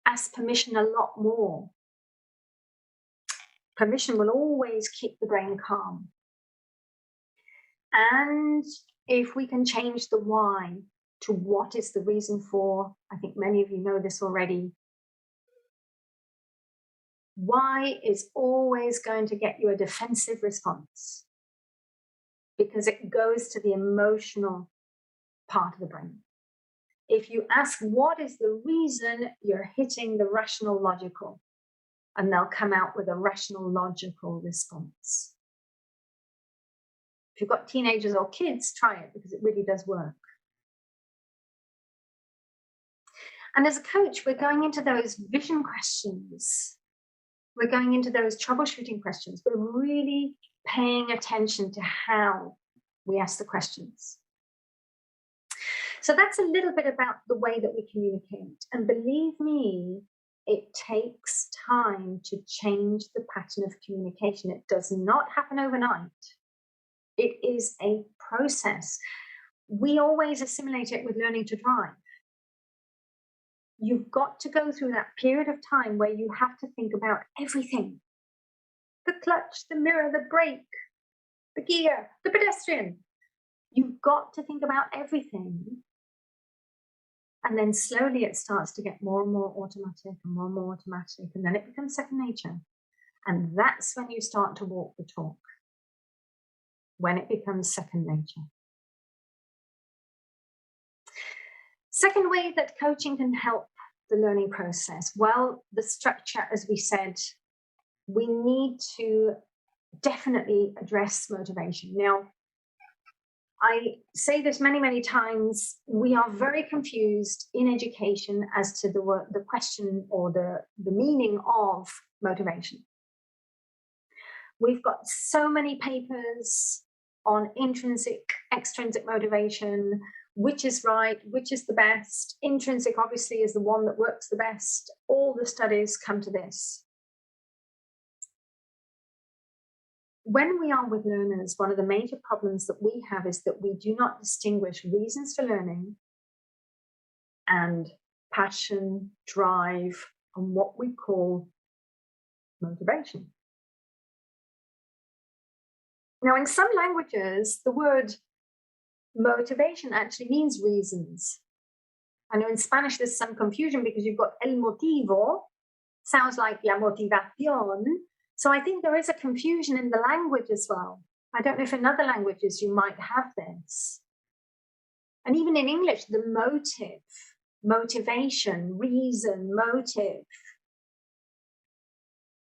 ask permission a lot more. Permission will always keep the brain calm. And if we can change the why to what is the reason for, I think many of you know this already. Why is always going to get you a defensive response because it goes to the emotional part of the brain. If you ask what is the reason, you're hitting the rational logical, and they'll come out with a rational logical response. If you've got teenagers or kids, try it because it really does work. And as a coach, we're going into those vision questions. We're going into those troubleshooting questions. We're really paying attention to how we ask the questions. So that's a little bit about the way that we communicate. And believe me, it takes time to change the pattern of communication. It does not happen overnight. It is a process. We always assimilate it with learning to drive. You've got to go through that period of time where you have to think about everything. The clutch, the mirror, the brake, the gear, the pedestrian. You've got to think about everything. And then slowly it starts to get more and more automatic and more automatic. And then it becomes second nature. And that's when you start to walk the talk. When it becomes second nature. Second way that coaching can help the learning process. Well, the structure, as we said, we need to definitely address motivation. Now, I say this many, many times, we are very confused in education as to the question or the meaning of motivation. We've got so many papers on intrinsic, extrinsic motivation, which is right, which is the best. Intrinsic, obviously, is the one that works the best. All the studies come to this. When we are with learners, one of the major problems that we have is that we do not distinguish reasons for learning and passion, drive, and what we call motivation. Now, in some languages, the word motivation actually means reasons. I know in Spanish there's some confusion because you've got el motivo, sounds like la motivación. So I think there is a confusion in the language as well. I don't know if in other languages you might have this. And even in English, the motive, motivation, reason, motive.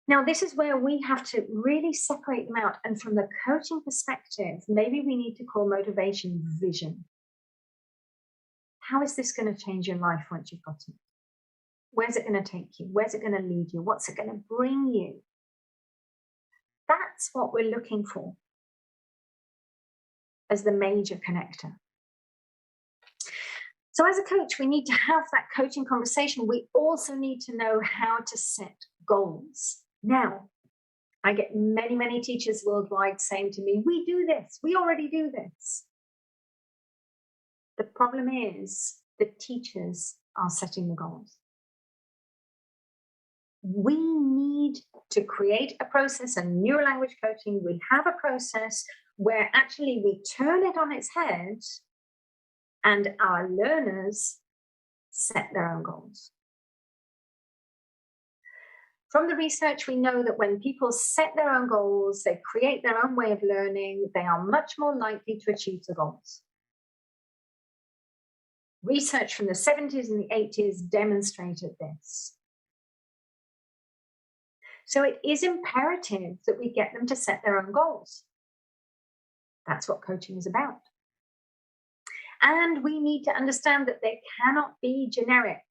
Now, this is where we have to really separate them out. And from the coaching perspective, maybe we need to call motivation vision. How is this going to change your life once you've got it? Where's it going to take you? Where's it going to lead you? What's it going to bring you? That's what we're looking for as the major connector. So as a coach, we need to have that coaching conversation. We also need to know how to set goals. Now, I get many, many teachers worldwide saying to me, we do this, we already do this. The problem is the teachers are setting the goals. We need to create a process, and neuro language coaching, we have a process where actually we turn it on its head and our learners set their own goals. From the research, we know that when people set their own goals, they create their own way of learning, they are much more likely to achieve the goals. Research from the 70s and the 80s demonstrated this. So it is imperative that we get them to set their own goals. That's what coaching is about. And we need to understand that they cannot be generic.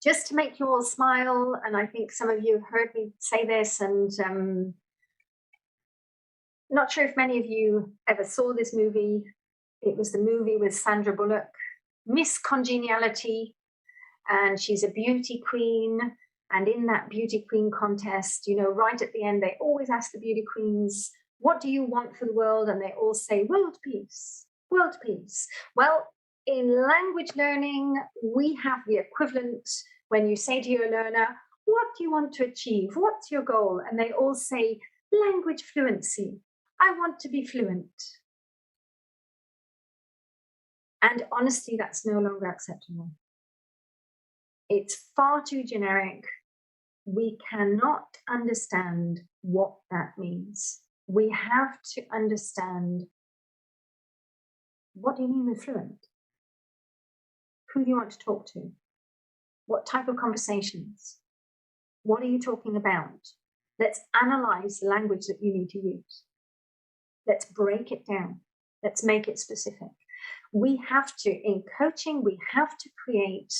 Just to make you all smile, and I think some of you have heard me say this, and not sure if many of you ever saw this movie. It was the movie with Sandra Bullock, Miss Congeniality, and she's a beauty queen. And in that beauty queen contest, you know, right at the end, they always ask the beauty queens, what do you want for the world? And they all say, world peace, world peace. Well, in language learning, we have the equivalent when you say to your learner, what do you want to achieve? What's your goal? And they all say, language fluency. I want to be fluent. And honestly, that's no longer acceptable. It's far too generic. We cannot understand what that means. We have to understand, what do you mean with fluent? Who do you want to talk to? What type of conversations? What are you talking about? Let's analyze the language that you need to use. Let's break it down. Let's make it specific. We have to, in coaching, we have to create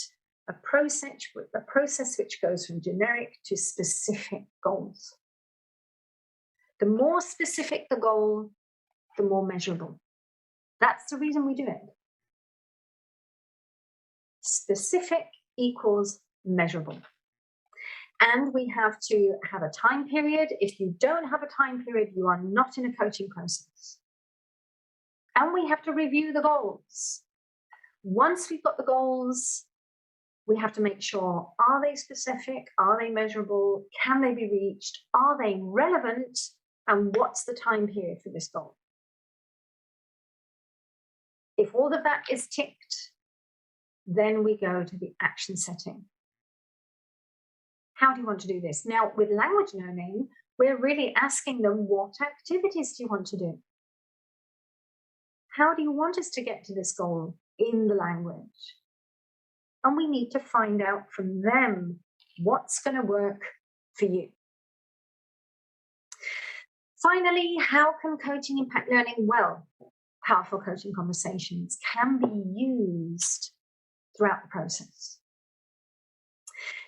a process which goes from generic to specific goals. The more specific the goal, the more measurable. That's the reason we do it. Specific equals measurable. And we have to have a time period. If you don't have a time period, you are not in a coaching process. And we have to review the goals. Once we've got the goals, we have to make sure, are they specific? Are they measurable? Can they be reached? Are they relevant? And what's the time period for this goal? If all of that is ticked, then we go to the action setting. How do you want to do this? Now, with language learning, we're really asking them, what activities do you want to do? How do you want us to get to this goal in the language? And we need to find out from them what's going to work for you. Finally, how can coaching impact learning? Well, powerful coaching conversations can be used throughout the process.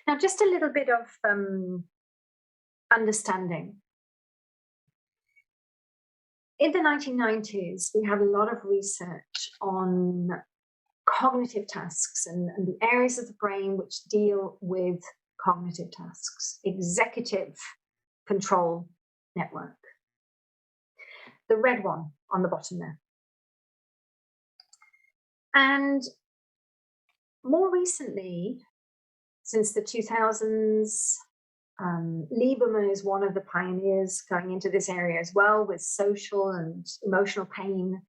Now, just a little bit of understanding. In the 1990s, we had a lot of research on cognitive tasks and the areas of the brain which deal with cognitive tasks, executive control network. The red one on the bottom there. And more recently, since the 2000s, Lieberman is one of the pioneers going into this area as well, with social and emotional pain.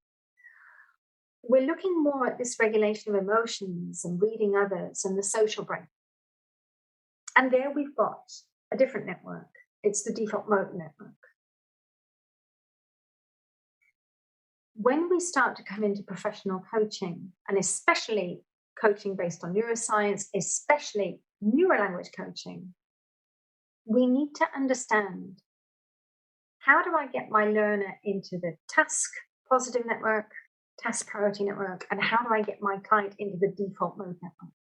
We're looking more at this regulation of emotions and reading others and the social brain. And there we've got a different network. It's the default mode network. When we start to come into professional coaching, and especially coaching based on neuroscience, especially neurolanguage coaching, we need to understand, how do I get my learner into the task positive network, task priority network, and how do I get my client into the default mode network?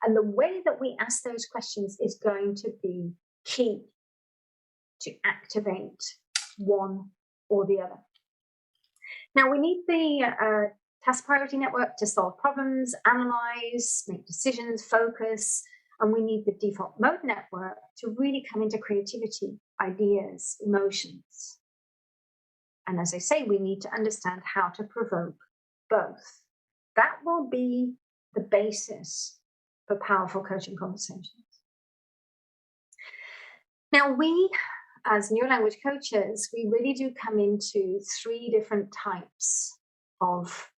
And the way that we ask those questions is going to be key to activate one or the other. Now, we need the task priority network to solve problems, analyze, make decisions, focus, and we need the default mode network to really come into creativity, ideas, emotions. And as I say, we need to understand how to provoke both. That will be the basis for powerful coaching conversations. Now, we, as neurolanguage coaches, we really do come into three different types of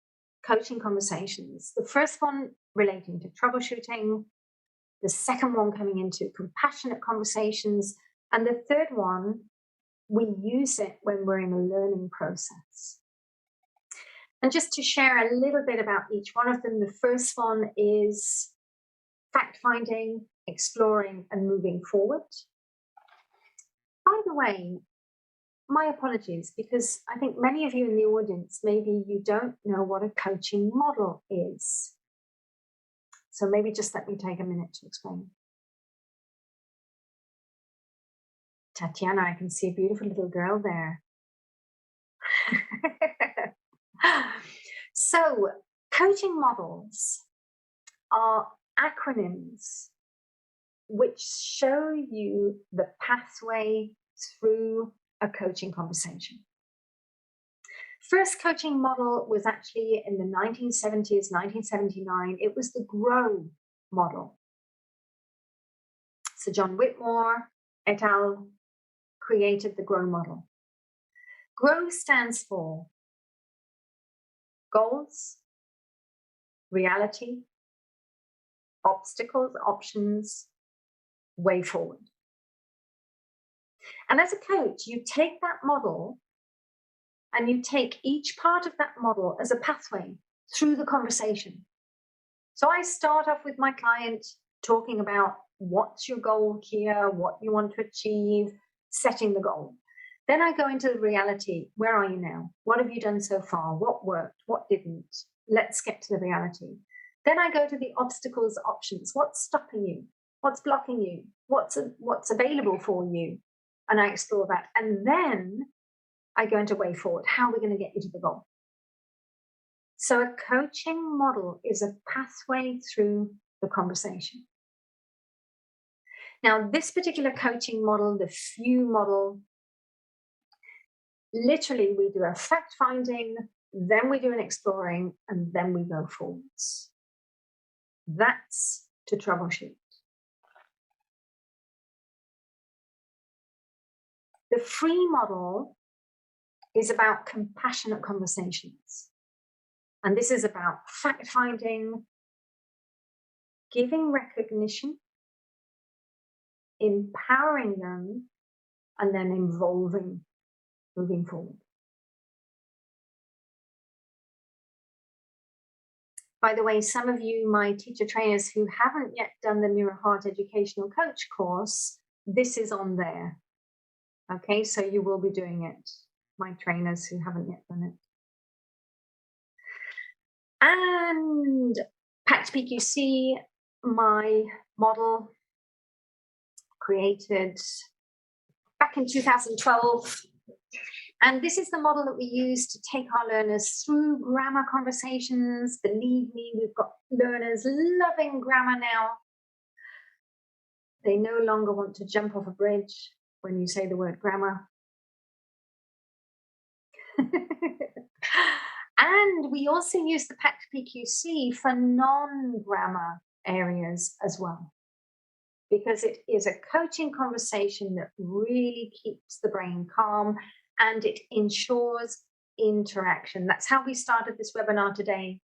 coaching conversations. The first one relating to troubleshooting, the second one coming into compassionate conversations, and the third one, we use it when we're in a learning process. And just to share a little bit about each one of them, the first one is fact-finding, exploring, and moving forward. By the way, my apologies, because I think many of you in the audience, maybe you don't know what a coaching model is. So maybe just let me take a minute to explain. Tatiana, I can see a beautiful little girl there. So, coaching models are acronyms which show you the pathway through a coaching conversation. First coaching model was actually in the 1970s, 1979. It was the GROW model. So John Whitmore et al. Created the GROW model. GROW stands for goals, reality, obstacles, options, way forward. And as a coach, you take that model and you take each part of that model as a pathway through the conversation. So I start off with my client talking about what's your goal here, what you want to achieve, setting the goal. Then I go into the reality. Where are you now? What have you done so far? What worked? What didn't? Let's get to the reality. Then I go to the obstacles, options. What's stopping you? What's blocking you? What's available for you? And I explore that. And then I go into way forward. How are we going to get you to the goal? So a coaching model is a pathway through the conversation. Now, this particular coaching model, the FEW model, literally we do a fact finding, then we do an exploring, and then we go forwards. That's to troubleshoot. The FREE model is about compassionate conversations. And this is about fact finding, giving recognition, empowering them, and then involving, moving forward. By the way, some of you, my teacher trainers who haven't yet done the Mirror Heart Educational Coach course, this is on there. Okay, so you will be doing it, my trainers who haven't yet done it. And PACT PQC, my model, created back in 2012. And this is the model that we use to take our learners through grammar conversations. Believe me, we've got learners loving grammar now. They no longer want to jump off a bridge when you say the word grammar. And we also use the PACT PQC for non-grammar areas as well, because it is a coaching conversation that really keeps the brain calm and it ensures interaction. That's how we started this webinar today.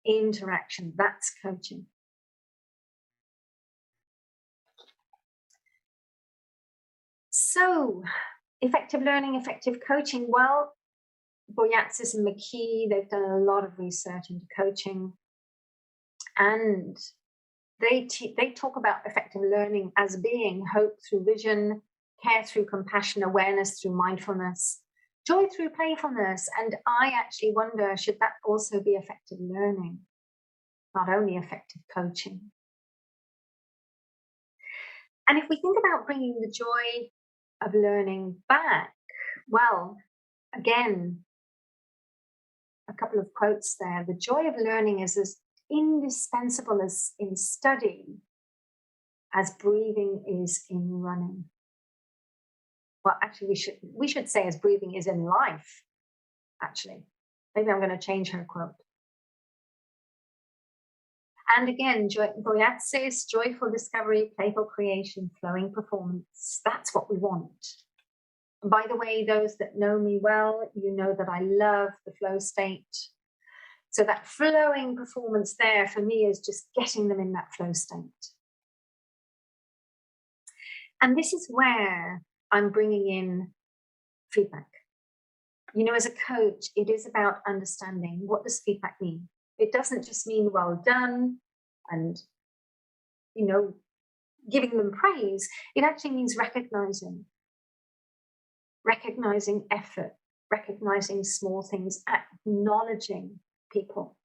Interaction, that's coaching. So, effective learning, effective coaching. Well, Boyatsis and McKee, they've done a lot of research into coaching, and they talk about effective learning as being hope through vision, care through compassion, awareness through mindfulness, joy through playfulness. And I actually wonder, should that also be effective learning, not only effective coaching? And if we think about bringing the joy of learning back, well, again, a couple of quotes there. The joy of learning is as indispensable as in study as breathing is in running. Well, actually, we should say as breathing is in life, actually. Maybe I'm going to change her quote. And again, Boyatsis, joyful discovery, playful creation, flowing performance. That's what we want. And by the way, those that know me well, you know that I love the flow state. So that flowing performance there for me is just getting them in that flow state. And this is where I'm bringing in feedback. You know, as a coach, it is about understanding, what does feedback mean? It doesn't just mean well done and, you know, giving them praise. It actually means recognizing effort, recognizing small things, acknowledging people.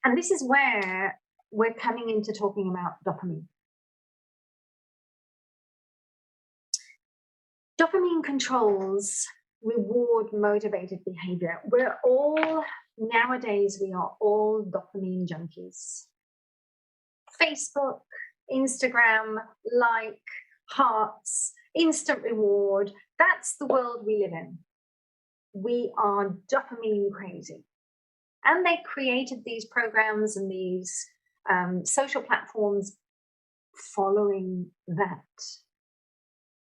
And this is where we're coming into talking about dopamine. Dopamine controls reward motivated behavior. Nowadays, we are all dopamine junkies. Facebook, Instagram, like, hearts, instant reward. That's the world we live in. We are dopamine crazy. And they created these programs and these social platforms following that.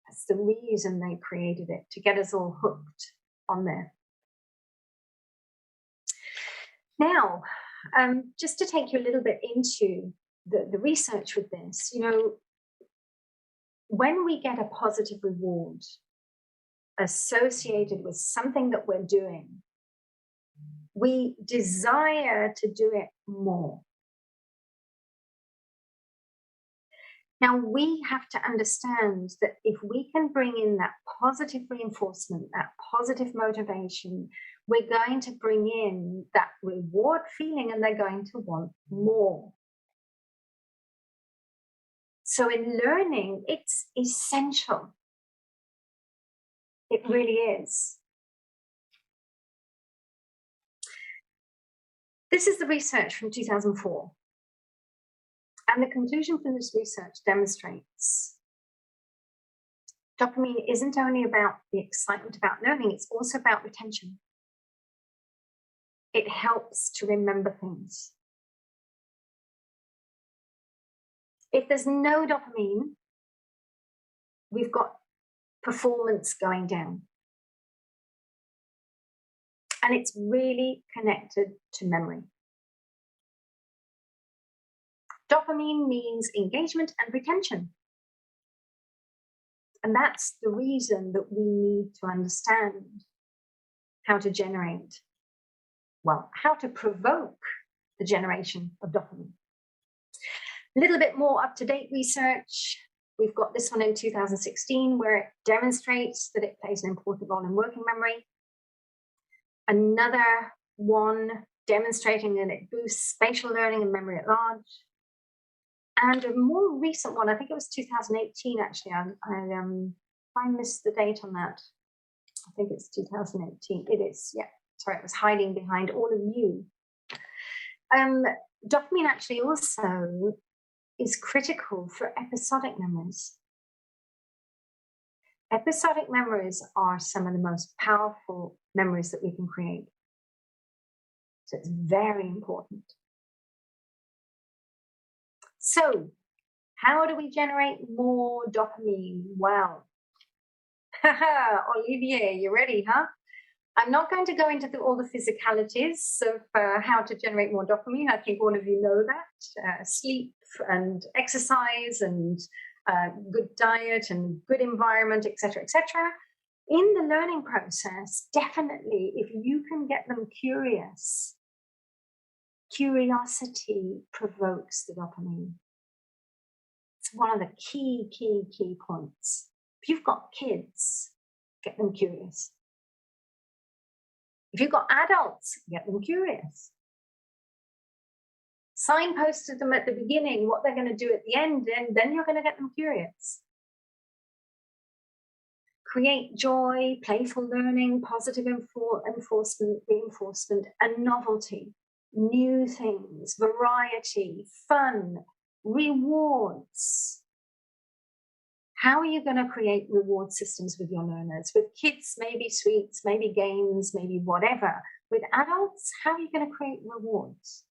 That's the reason they created it, to get us all hooked on there. Now, just to take you a little bit into the research with this, you know, when we get a positive reward associated with something that we're doing, we desire to do it more. Now, we have to understand that if we can bring in that positive reinforcement, that positive motivation, we're going to bring in that reward feeling, and they're going to want more. So in learning, it's essential. It really is. This is the research from 2004. And the conclusion from this research demonstrates dopamine isn't only about the excitement about learning, it's also about retention. It helps to remember things. If there's no dopamine, we've got performance going down. And it's really connected to memory. Dopamine means engagement and retention. And that's the reason that we need to understand how to generate, well, how to provoke the generation of dopamine. A little bit more up-to-date research. We've got this one in 2016 where it demonstrates that it plays an important role in working memory. Another one demonstrating that it boosts spatial learning and memory at large. And a more recent one, I think it was 2018 actually, I missed the date on that. I think it's 2018. It is, yeah. Sorry, it was hiding behind all of you. Dopamine actually also is critical for episodic memories. Episodic memories are some of the most powerful memories that we can create. So it's very important. So, how do we generate more dopamine? Well, Olivier, you ready, huh? I'm not going to go into all the physicalities of how to generate more dopamine. I think all of you know that. Sleep and exercise and good diet and good environment, etc., etc. In the learning process, definitely, if you can get them curious, curiosity provokes the dopamine. It's one of the key points. If you've got kids, get them curious. If you've got adults, get them curious. Signpost to them at the beginning what they're going to do at the end, and then you're going to get them curious. Create joy, playful learning, positive enforcement, reinforcement, and novelty. New things, variety, fun, rewards. How are you going to create reward systems with your learners? With kids, maybe sweets, maybe games, maybe whatever. With adults, how are you going to create rewards?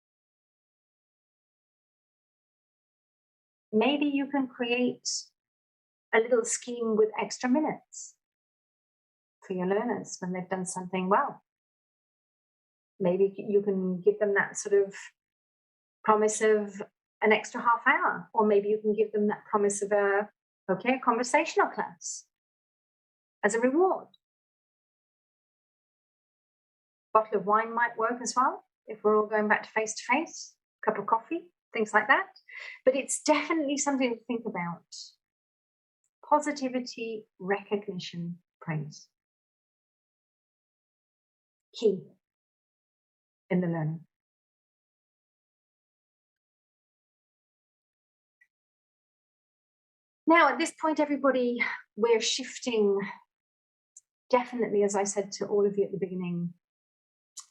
Maybe you can create a little scheme with extra minutes for your learners when they've done something well. Maybe you can give them that sort of promise of an extra half hour, or maybe you can give them that promise of a conversational class as a reward. Bottle of wine might work as well if we're all going back to face-to-face, cup of coffee, things like that. But it's definitely something to think about. Positivity, recognition, praise. Key in the learning. Now, at this point, everybody, we're shifting. Definitely, as I said to all of you at the beginning,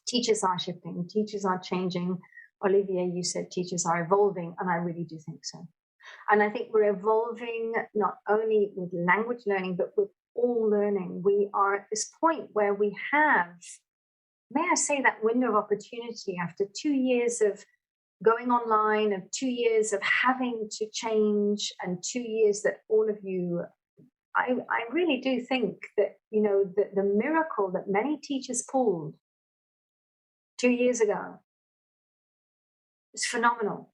teachers are shifting, teachers are changing. Olivier, you said teachers are evolving, and I really do think so. And I think we're evolving not only with language learning, but with all learning. We are at this point where we have, may I say, that window of opportunity after 2 years of going online, of 2 years of having to change, and 2 years that all of you I really do think that, you know, the miracle that many teachers pulled 2 years ago is phenomenal.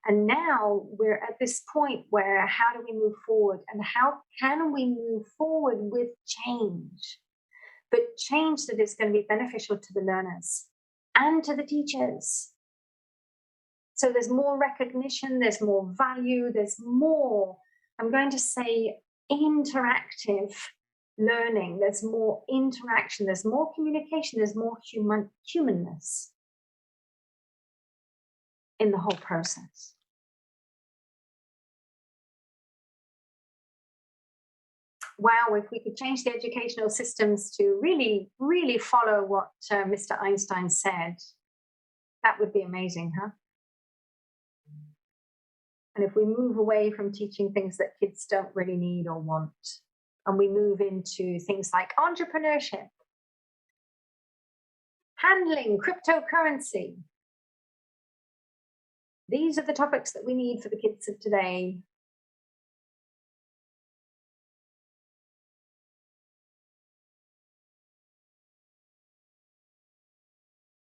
And now we're at this point where how do we move forward, and how can we move forward with change, but change that is going to be beneficial to the learners and to the teachers. So there's more recognition, there's more value, there's more, I'm going to say, interactive learning, there's more interaction, there's more communication, there's more humanness in the whole process. Wow, if we could change the educational systems to really, really follow what Mr. Einstein said, that would be amazing, huh? And if we move away from teaching things that kids don't really need or want, and we move into things like entrepreneurship, handling cryptocurrency, these are the topics that we need for the kids of today.